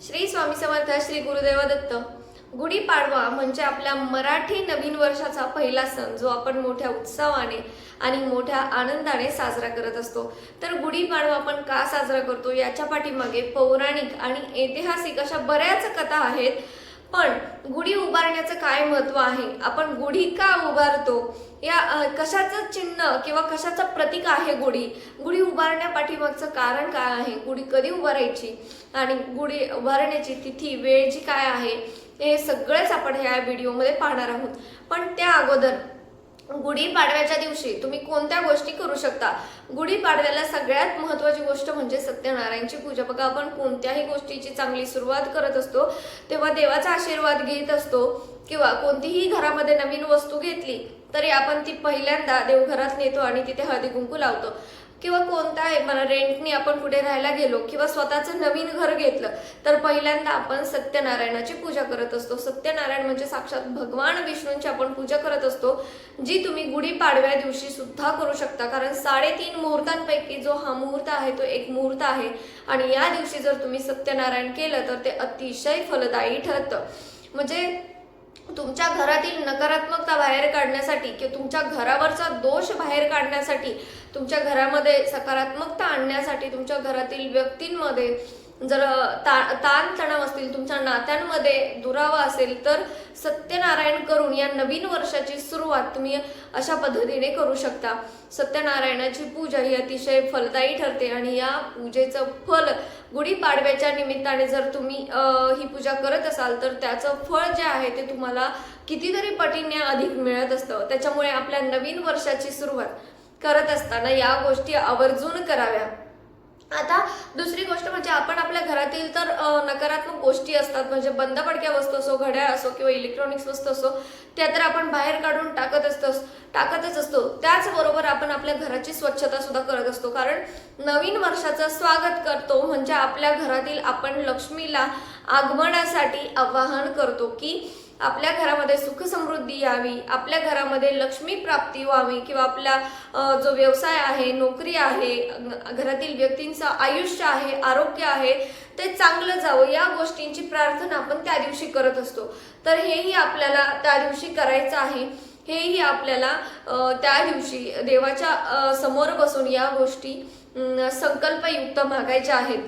श्री स्वामी समर्थ. श्री गुरुदेव दत्त. गुढीपाडवा म्हणजे आपल्या मराठी नवीन वर्षाचा पहिला सण, जो आपण मोठ्या उत्सवाने आणि मोठ्या आनंदाने साजरा करत असतो. तर गुढीपाडवा आपण का साजरा करतो याच्या पाठीमागे पौराणिक आणि ऐतिहासिक अशा बऱ्याच कथा आहेत. पण गुढी उभारण्याचं काय महत्त्व आहे, आपण गुढी का उभारतो, या कशाचं चिन्ह किंवा कशाचं प्रतीक आहे गुढी, गुढी उभारण्यापाठीमागचं कारण काय आहे, गुढी कधी उभारायची आणि गुढी उभारण्याची तिथी वेळ जी काय आहे, हे सगळंच आपण ह्या व्हिडिओमध्ये पाहणार आहोत. पण त्या अगोदर गुढीपाडव्याच्या दिवशी तुम्ही कोणत्या गोष्टी करू शकता. गुढीपाडव्याला सगळ्यात महत्त्वाची गोष्ट म्हणजे सत्यनारायणची पूजा. बघा, आपण कोणत्याही गोष्टीची चांगली सुरुवात करत असतो तेव्हा देवाचा आशीर्वाद घेत असतो, किंवा कोणतीही घरामध्ये नवीन वस्तू घेतली तरी आपण ती पहिल्यांदा देवघरात नेतो आणि तिथे हळदी कुंकू लावतो. किंवा कोणता रेंटनी आपण कुठे राहायला गेलो किंवा स्वतःचं नवीन घर घेतलं तर पहिल्यांदा आपण सत्यनारायणाची पूजा करत असतो. सत्यनारायण म्हणजे साक्षात भगवान विष्णूंची आपण पूजा करत असतो, जी तुम्ही गुढीपाडव्या दिवशी सुद्धा करू शकता. कारण 3.5 मुहूर्तांपैकी जो हा मुहूर्त आहे तो एक मुहूर्त आहे, आणि या दिवशी जर तुम्ही सत्यनारायण केलं तर ते अतिशय फलदायी ठरतं. म्हणजे तुमच्या घरातील नकारात्मकता बाहेर काढण्यासाठी किंवा तुमच्या घरावरचा दोष बाहेर काढण्यासाठी, तुमच्या घरामध्ये सकारात्मकता आणण्यासाठी, तुमच्या घरातील व्यक्तींमध्ये जर ताणतणाव असतील, तुमच्या नात्यांमध्ये दुरावा असेल, तर सत्यनारायण करून या नवीन वर्षाची सुरुवात तुम्ही अशा पद्धतीने करू शकता. सत्यनारायणाची पूजा ही अतिशय फलदायी ठरते, आणि या पूजेचं फल गुढीपाडव्याच्या निमित्ताने जर तुम्ही ही पूजा करत असाल तर त्याचं फळ जे आहे ते तुम्हाला कितीतरी पटीने अधिक मिळत असतं. त्याच्यामुळे आपल्या नवीन वर्षाची सुरुवात करत असताना या गोष्टी आवर्जून कराव्या. आता दुसरी गोष्ट म्हणजे आपण आपल्या घरातील तर नकारात्मक गोष्टी असतात, म्हणजे बंद पडक्या वस्तू असो, घड्याळ असो किंवा इलेक्ट्रॉनिक्स वस्तू असो, त्या तर आपण बाहेर काढून टाकतच असतो. त्याचबरोबर आपण आपल्या घराची स्वच्छता सुद्धा करत असतो, कारण नवीन वर्षाचं स्वागत करतो. म्हणजे आपल्या घरातील आपण लक्ष्मीला आगमनासाठी आवाहन करतो की आपल्या घरामध्ये सुख समृद्धी यावी, आपल्या घरामध्ये लक्ष्मी प्राप्ती व्हावी, किंवा आपला जो व्यवसाय आहे, नोकरी आहे, घरातील व्यक्तींचं आयुष्य आहे, आरोग्य आहे, ते चांगलं जावं, या गोष्टींची प्रार्थना आपण त्या दिवशी करत असतो. तर हेही आपल्याला त्या दिवशी करायचं आहे. हेही आपल्याला त्या दिवशी देवाच्या समोर बसून या गोष्टी संकल्पयुक्त मागायच्या आहेत.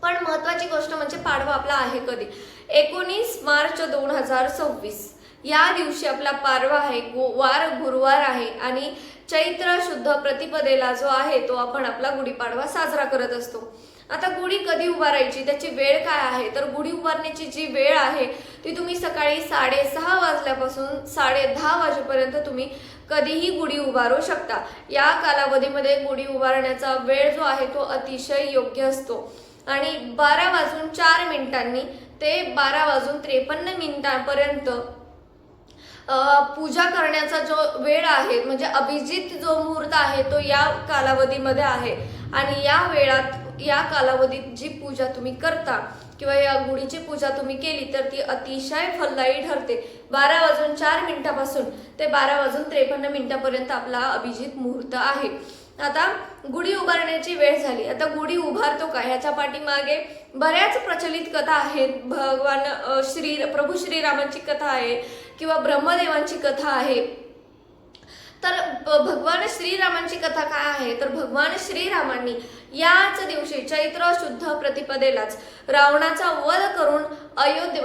पण महत्वाची गोष्ट म्हणजे पाडवा आपला आहे कधी, 19 मार्च 2026 या दिवशी आपला पाडवा आहे. वार गुरुवार आहे, आणि चैत्र शुद्ध प्रतिपदेला जो आहे तो आपण आपला गुढीपाडवा साजरा करत असतो. आता गुढी कधी उभारायची, त्याची वेळ काय आहे, तर गुढी उभारण्याची जी वेळ आहे ती तुम्ही सकाळी 6:30 वाजल्यापासून 10:30 वाजेपर्यंत तुम्ही कधीही गुढी उभारू शकता. या कालावधीमध्ये गुढी उभारण्याचा वेळ जो आहे तो अतिशय योग्य असतो, आणि 12:04 ते 12:53 पूजा करण्याचा जो वेळ आहे, म्हणजे अभिजित जो मुहूर्त आहे तो या कालावधीमध्ये आहे. आणि या कालावधीत जी पूजा तुम्ही करता किंवा या गुढीची पूजा तुम्ही केली तर ती अतिशय फलदायी ठरते. 12:04 पासून ते 12:53 आपला अभिजित मुहूर्त आहे. आता गुढी उभारण्याची वेळ झाली. आता गुढी उभारतो का, ह्याच्या पाठीमागे बऱ्याच प्रचलित कथा आहेत. प्रभू श्रीरामांची कथा आहे किंवा ब्रह्मदेवांची कथा आहे. तर भगवान श्रीरामांची कथा काय आहे, तर भगवान श्रीरामांनी याच दिवशी चैत्र शुद्ध प्रतिपदेलाच रावणाचा वध करून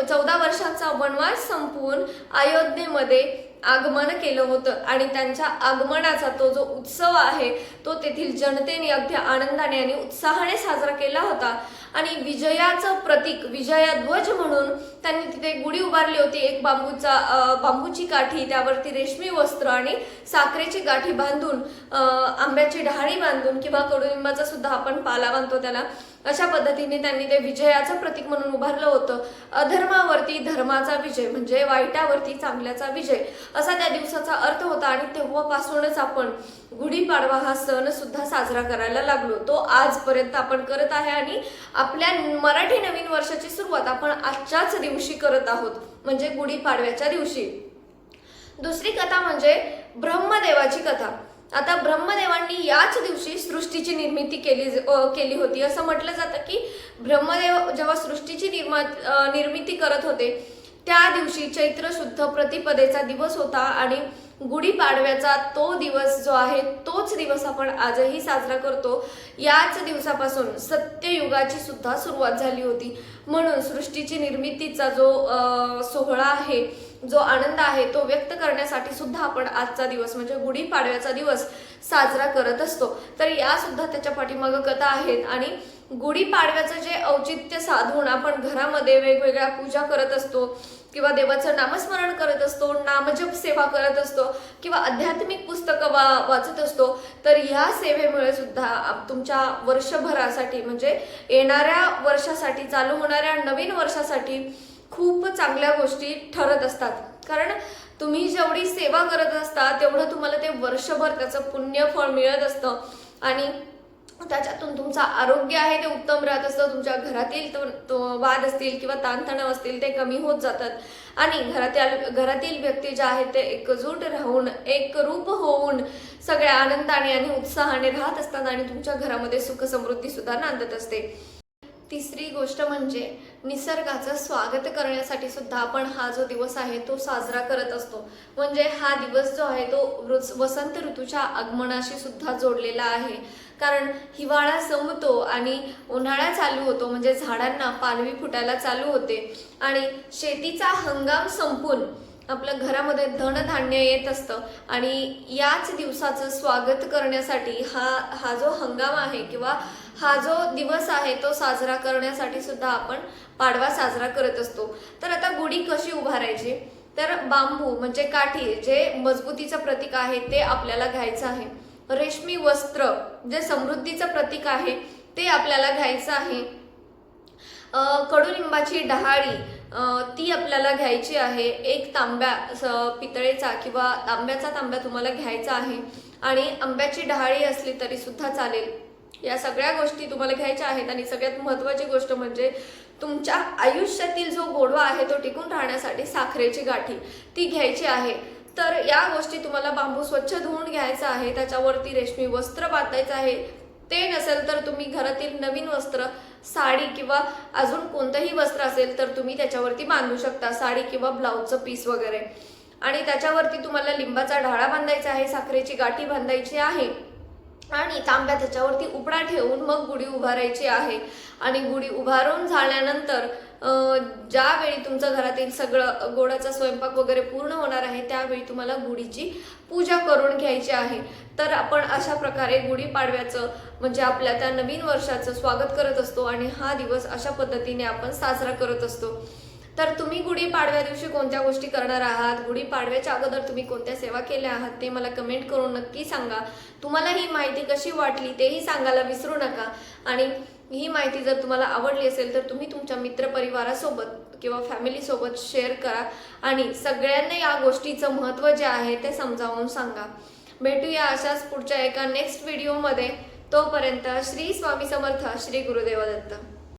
14 वर्षांचा वनवास संपवून अयोध्येमध्ये आगमन केलं होतं. आणि त्यांच्या आगमनाचा तो जो उत्सव आहे तो तेथील जनतेने अगदी आनंदाने आणि उत्साहाने साजरा केला होता. आणि विजयाचं प्रतीक, विजयाध्वज म्हणून त्यांनी तिथे गुढी उभारली होती. एक बांबूची काठी, त्यावरती रेशमी वस्त्र आणि साखरेची गाठी बांधून, आंब्याची डहाळी बांधून, किंवा कडुलिंबाचा सुद्धा आपण पाला बांधतो त्याला, अशा पद्धतीने त्यांनी ते विजयाचं प्रतीक म्हणून उभारलं होतं. अधर्मावरती धर्माचा विजय, म्हणजे वाईटावरती चांगल्याचा विजय, असा त्या दिवसाचा अर्थ होता. आणि तेव्हापासूनच आपण गुढीपाडवा हा सण सुद्धा साजरा करायला लागलो. तो आजपर्यंत आपण करत आहे, आणि आपल्या मराठी नवीन वर्षाची सुरुवात आपण आजच्याच दिवशी करत आहोत, म्हणजे गुढीपाडव्याच्या दिवशी. दुसरी कथा म्हणजे ब्रह्मदेवाची कथा. आता ब्रह्मदेवांनी याच दिवशी सृष्टीची निर्मिती केली होती. असं म्हटलं जातं की ब्रह्मदेव जेव्हा सृष्टीची निर्मिती करत होते त्या दिवशी चैत्र शुद्ध प्रतिपदेचा दिवस होता आणि गुढीपाडव्याचा तो दिवस जो आहे तोच दिवस आपण आजही साजरा करतो. याच दिवसापासून सत्ययुगाची सुद्धा सुरुवात झाली होती. म्हणून सृष्टीची निर्मितीचा जो सोहळा आहे, जो आनंद आहे तो व्यक्त करण्यासाठी सुद्धा आपण आजचा दिवस म्हणजे गुढीपाडव्याचा दिवस साजरा करत असतो. तर या सुद्धा त्याच्या पाठीमागं कथा आहेत आणि गुढीपाडव्याचं जे औचित्य साधून आपण घरामध्ये वेगवेगळ्या पूजा करत असतो किंवा देवाचं नामस्मरण करत असतो, नामजप सेवा करत असतो किंवा आध्यात्मिक पुस्तकं वाचत असतो. तर ह्या सेवेमुळे सुद्धा तुमच्या वर्षभरासाठी म्हणजे येणाऱ्या वर्षासाठी, चालू होणाऱ्या नवीन वर्षासाठी खूप चांगल्या गोष्टी ठरत असतात. कारण तुम्ही जेवढी सेवा करत असता तेवढं तुम्हाला ते वर्षभर त्याचं पुण्यफळ मिळत असतं आणि त्याच्यातून तुमचं आरोग्य आहे ते उत्तम राहत असतं. तुमच्या घरातील वाद असतील किंवा ताणतणाव असतील ते कमी होत जातात आणि घरातील व्यक्ती ज्या आहेत ते एकजूट राहून एकरूप होऊन सगळ्या आनंदाने आणि उत्साहाने राहत असतात आणि तुमच्या घरामध्ये सुख समृद्धी सुद्धा नांदत असते. तिसरी गोष्ट म्हणजे निसर्गाचं स्वागत करण्यासाठी सुद्धा आपण हा जो दिवस आहे तो साजरा करत असतो. म्हणजे हा दिवस जो आहे तो वसंत ऋतूच्या आगमनाशी सुद्धा जोडलेला आहे. कारण हिवाळा संपतो आणि उन्हाळा चालू होतो म्हणजे झाडांना पालवी फुटायला चालू होते आणि शेतीचा हंगाम संपून आपल्या घरामध्ये धनधान्य येत असतं आणि याच दिवसाचं स्वागत करण्यासाठी हा जो हंगाम आहे किंवा हा जो दिवस आहे तो साजरा करण्यासाठी सुद्धा आपण पाडवा साजरा करत असतो. तर आता गुढी कशी उभारायची, तर बांबू म्हणजे काठी जे मजबूतीचं प्रतीक आहे ते आपल्याला घ्यायचं आहे. रेशमी वस्त्र जे समृद्धीचं प्रतीक आहे ते आपल्याला घ्यायचं आहे. कडुलिंबाची डहाळी ती आपल्याला घ्यायची आहे. एक तांब्या पितळेचा किंवा तांब्याचा तांब्या तुम्हाला घ्यायचा आहे आणि आंब्याची डहाळी असली तरी सुद्धा चालेल. या सगळ्या गोष्टी तुम्हाला घ्यायच्या आहेत आणि सगळ्यात महत्त्वाची गोष्ट म्हणजे तुमच्या आयुष्यातील जो गोडवा आहे तो टिकून राहण्यासाठी साखरेची गाठी ती घ्यायची आहे. तर या गोष्टी तुम्हाला बांबू स्वच्छ धुवून घ्यायचा आहे, त्याच्यावरती रेशमी वस्त्र बांधायचं आहे. ते नसेल तर तुम्ही घरातील नवीन वस्त्र साडी किंवा अजून कोणतंही वस्त्र असेल तर तुम्ही त्याच्यावरती बांधू शकता, साडी किंवा ब्लाऊजचं पीस वगैरे. आणि त्याच्यावरती तुम्हाला लिंबाचा ढाळा बांधायचा आहे, साखरेची गाठी बांधायची आहे आणि तांब्या त्याच्यावरती उपडा ठेवून मग गुढी उभारायची आहे. आणि गुढी उभारून झाल्यानंतर ज्यावेळी तुमच्या घरातील सगळं गोडाचा स्वयंपाक वगैरे पूर्ण होणार आहे त्यावेळी तुम्हाला गुढीची पूजा करून घ्यायची आहे. तर आपण अशा प्रकारे गुढीपाडव्याचं म्हणजे आपल्या त्या नवीन वर्षाचं स्वागत करत असतो आणि हा दिवस अशा पद्धतीने आपण साजरा करत असतो. तर तुम्ही गुढीपाडव्या दिवशी कोणत्या गोष्टी करणार आहात, गुढीपाडव्याच्या अगोदर तुम्ही कोणत्या सेवा केल्या आहात ते मला कमेंट करून नक्की सांगा. तुम्हाला ही माहिती कशी वाटली तेही सांगायला विसरू नका. आणि ही माहिती जर तुम्हाला आवडली असेल तर तुम्ही तुमच्या मित्रपरिवारासोबत किंवा फॅमिलीसोबत शेअर करा आणि सगळ्यांना या गोष्टीचं महत्त्व जे आहे ते समजावून सांगा. भेटूया अशाच पुढच्या एका नेक्स्ट व्हिडिओमध्ये. तोपर्यंत श्री स्वामी समर्थ, श्री गुरुदेव दत्त.